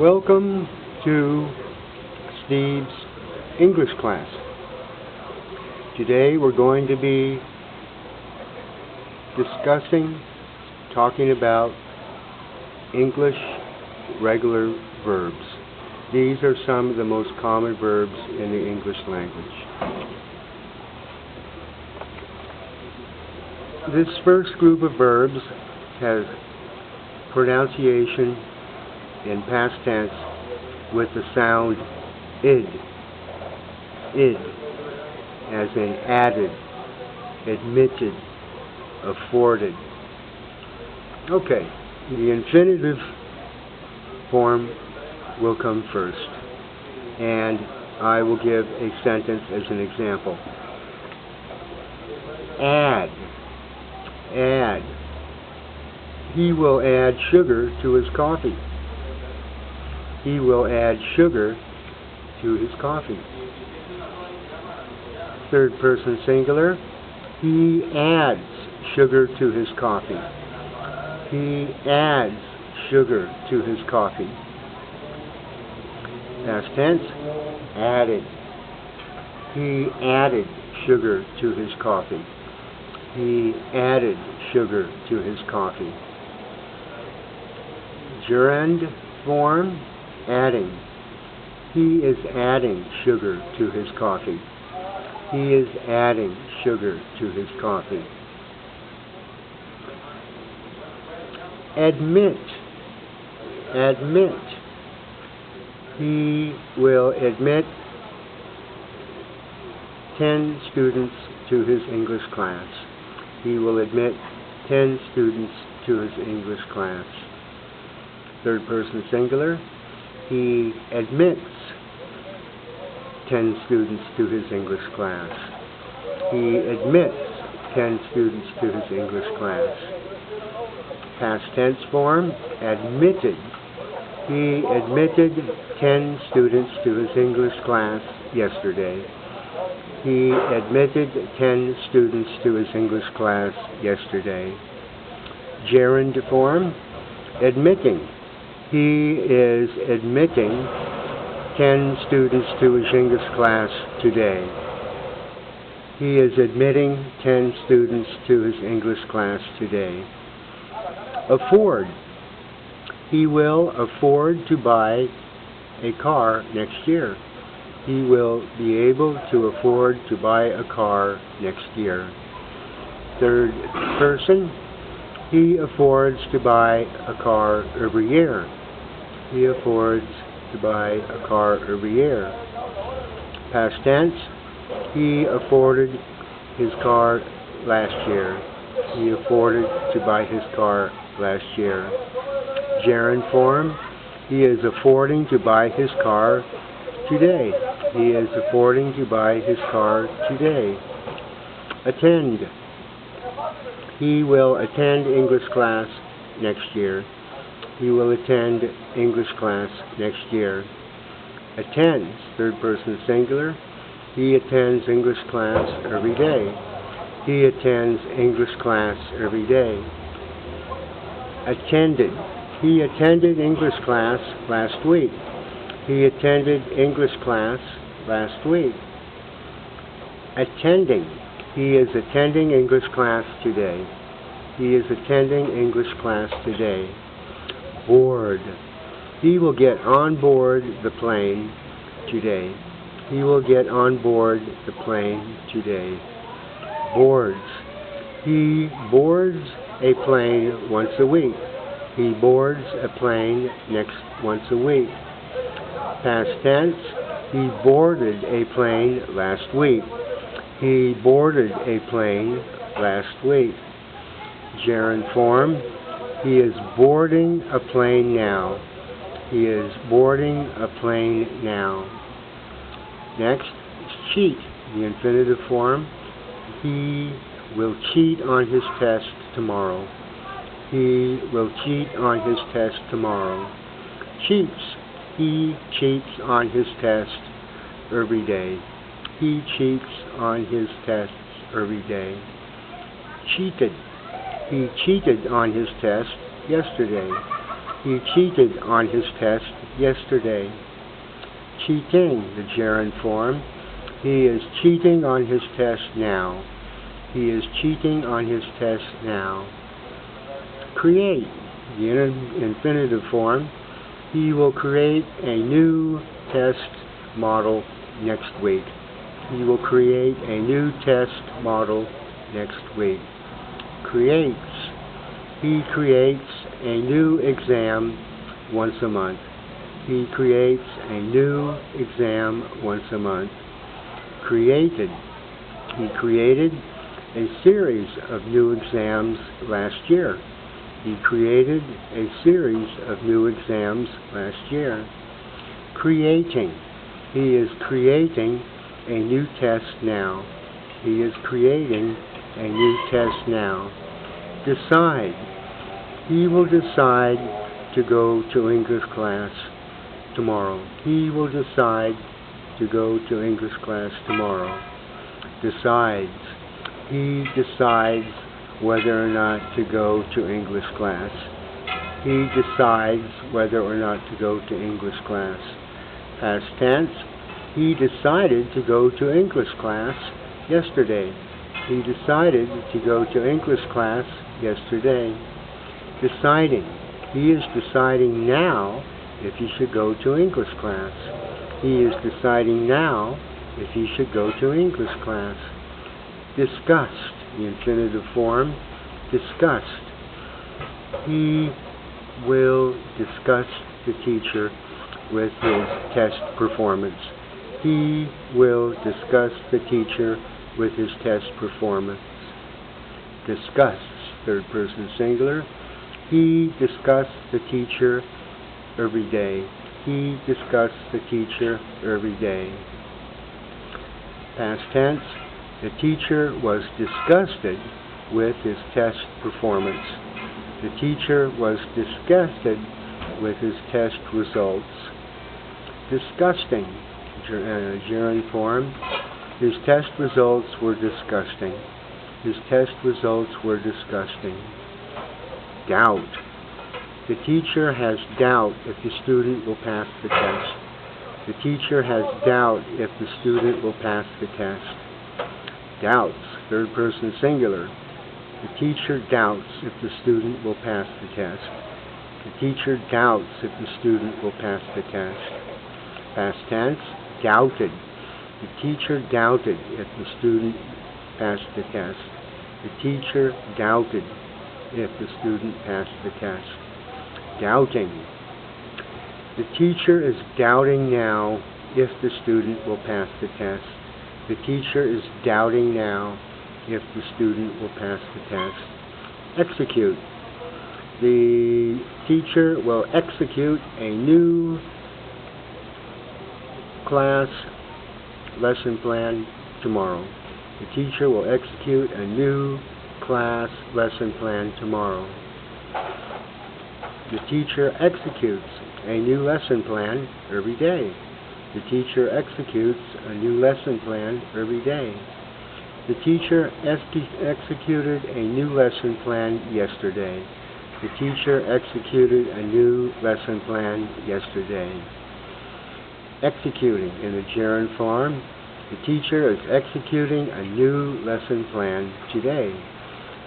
Welcome to Steve's English class. Today we're going to be talking about English regular verbs. These are some of the most common verbs in the English language. This first group of verbs has pronunciation in past tense with the sound id, as in added, admitted, afforded. Okay, the infinitive form will come first, and I will give a sentence as an example. Add. He will add sugar to his coffee. He will add sugar to his coffee. Third person singular. He adds sugar to his coffee. He adds sugar to his coffee. Past tense. Added. He added sugar to his coffee. He added sugar to his coffee. Gerund form. Adding. He is adding sugar to his coffee. He is adding sugar to his coffee. Admit. He will admit 10 students to his English class. He will admit 10 students to his English class. Third person singular. He admits 10 students to his English class. He admits 10 students to his English class. Past tense form, admitted. He admitted 10 students to his English class yesterday. He admitted 10 students to his English class yesterday. Gerund form, admitting. He is admitting 10 students to his English class today. He is admitting 10 students to his English class today. Afford. He will afford to buy a car next year. He will be able to afford to buy a car next year. Third person. He affords to buy a car every year. He affords to buy a car every year. Past tense. He afforded his car last year. He afforded to buy his car last year. Gerund form. He is affording to buy his car today. He is affording to buy his car today. Attend. He will attend English class next year. He will attend English class next year. Attends, third person singular. He attends English class every day. He attends English class every day. Attended. He attended English class last week. He attended English class last week. Attending. He is attending English class today. He is attending English class today. Board. He will get on board the plane today. He will get on board the plane today. Boards. He boards a plane once a week. He boards a plane once a week. Past tense. He boarded a plane last week. He boarded a plane last week. Gerund form. He is boarding a plane now. He is boarding a plane now. Next, cheat, the infinitive form. He will cheat on his test tomorrow. He will cheat on his test tomorrow. Cheats. He cheats on his test every day. He cheats on his tests every day. Cheated. He cheated on his test yesterday. He cheated on his test yesterday. Cheating, the gerund form. He is cheating on his test now. He is cheating on his test now. Create, the infinitive form. He will create a new test model next week. He will create a new test model next week. Creates. He creates a new exam once a month. He creates a new exam once a month. Created. He created a series of new exams last year. He created a series of new exams last year. Creating. He is creating a new test now. He is creating a new test now. Decide. He will decide to go to English class tomorrow. He will decide to go to English class tomorrow. Decides. He decides whether or not to go to English class. He decides whether or not to go to English class. Past tense. He decided to go to English class yesterday. He decided to go to English class yesterday. Deciding. He is deciding now if he should go to English class. He is deciding now if he should go to English class. Disgust, the infinitive form. Disgust. He will disgust the teacher with his test performance. He will disgust the teacher with his test performance. Disgusts, third person singular. He disgusts the teacher every day. He disgusts the teacher every day. Past tense. The teacher was disgusted with his test performance. The teacher was disgusted with his test results. Disgusting, gerund form. His test results were disgusting. His test results were disgusting. Doubt. The teacher has doubt if the student will pass the test. The teacher has doubt if the student will pass the test. Doubts, third person singular. The teacher doubts if the student will pass the test. The teacher doubts if the student will pass the test. Past tense, doubted. The teacher doubted if the student passed the test. The teacher doubted if the student passed the test. Doubting. The teacher is doubting now if the student will pass the test. The teacher is doubting now if the student will pass the test. Execute. The teacher will execute a new class lesson plan tomorrow. The teacher will execute a new class lesson plan tomorrow. The teacher executes a new lesson plan every day. The teacher executes a new lesson plan every day. The teacher executed a new lesson plan yesterday. The teacher executed a new lesson plan yesterday. Executing in the gerund form. The teacher is executing a new lesson plan today.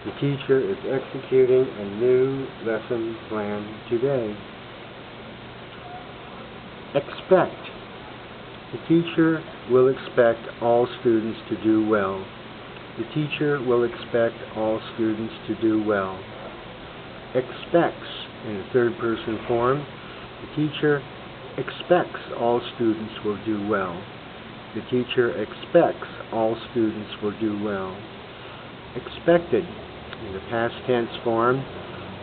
The teacher is executing a new lesson plan today. Expect. The teacher will expect all students to do well. The teacher will expect all students to do well. Expects, in the third person form. The teacher expects all students will do well. The teacher expects all students will do well. Expected, in the past tense form.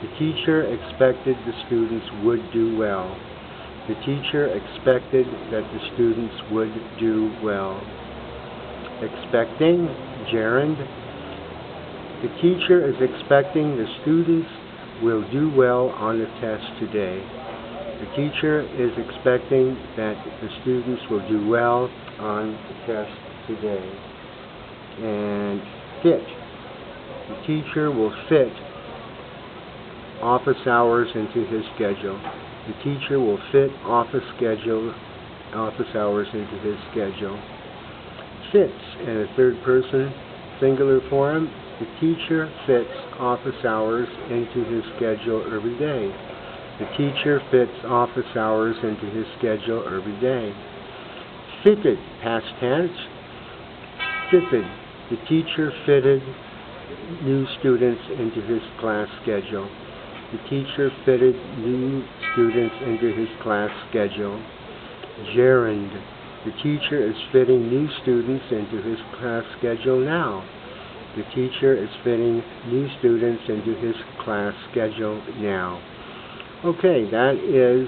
The teacher expected the students would do well. The teacher expected that the students would do well. Expecting, gerund. The teacher is expecting the students will do well on the test today. The teacher is expecting that the students will do well on the test today. And fit. The teacher will fit office hours into his schedule. The teacher will fit office hours into his schedule. Fits in a third person singular form. The teacher fits office hours into his schedule every day. The teacher fits office hours into his schedule every day. Fitted, past tense. Fitted. The teacher fitted new students into his class schedule. The teacher fitted new students into his class schedule. Gerund. The teacher is fitting new students into his class schedule now. The teacher is fitting new students into his class schedule now. Okay, that is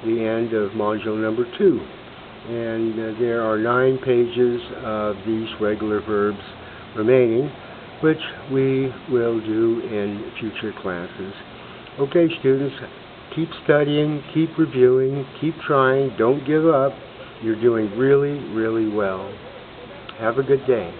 the end of module number 2. And there are 9 pages of these regular verbs remaining, which we will do in future classes. Okay, students, keep studying, keep reviewing, keep trying, don't give up. You're doing really, really well. Have a good day.